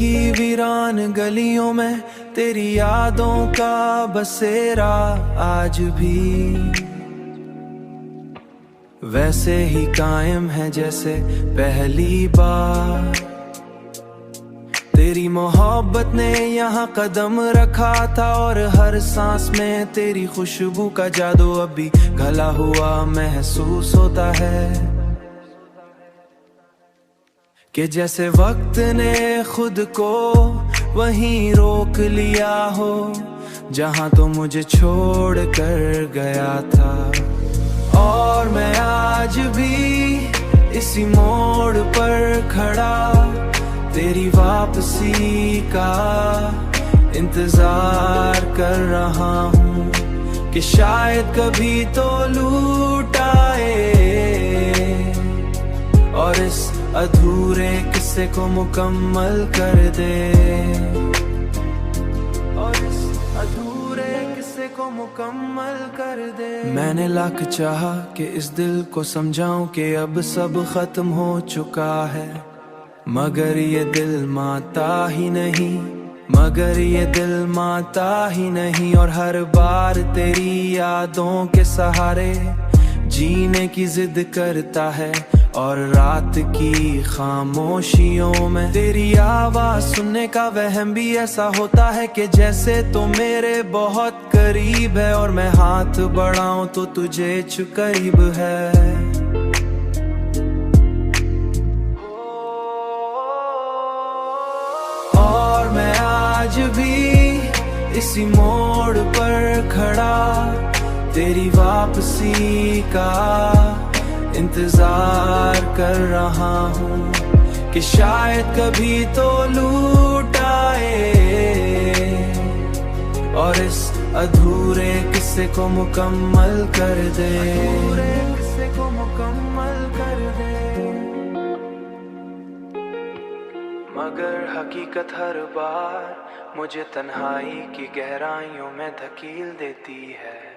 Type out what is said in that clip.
की वीरान गलियों में तेरी यादों का बसेरा आज भी वैसे ही कायम है जैसे पहली बार। तेरी मोहब्बत ने यहाँ कदम रखा था और हर सांस में तेरी खुशबू का जादू अभी घला हुआ महसूस होता है कि जैसे वक्त ने खुद को वहीं रोक लिया हो जहां तो मुझे छोड़ कर गया था। और मैं आज भी इसी मोड़ पर खड़ा तेरी वापसी का इंतजार कर रहा हूँ कि शायद कभी तो लूट आए और इस अधूरे किस्से को मुकम्मल कर दे, और इस अधूरे किस्से को मुकम्मल कर दे। मैंने लाख चाहा कि इस दिल को समझाऊं कि अब सब खत्म हो चुका है, मगर ये दिल मानता ही नहीं, मगर ये दिल मानता ही नहीं। और हर बार तेरी यादों के सहारे जीने की जिद करता है और रात की खामोशियों में तेरी आवाज सुनने का वहम भी ऐसा होता है कि जैसे तो मेरे बहुत करीब है और मैं हाथ बढ़ाऊं तो तुझे करीब है। और मैं आज भी इसी मोड़ पर खड़ा तेरी वापसी का इंतजार कर रहा हूँ कि शायद कभी तो लूट आए और इस अधूरे किस्से को मुकम्मल कर दे, अधूरे किस्से को मुकम्मल कर दे। मगर हकीकत हर बार मुझे तन्हाई की गहराइयों में धकेल देती है।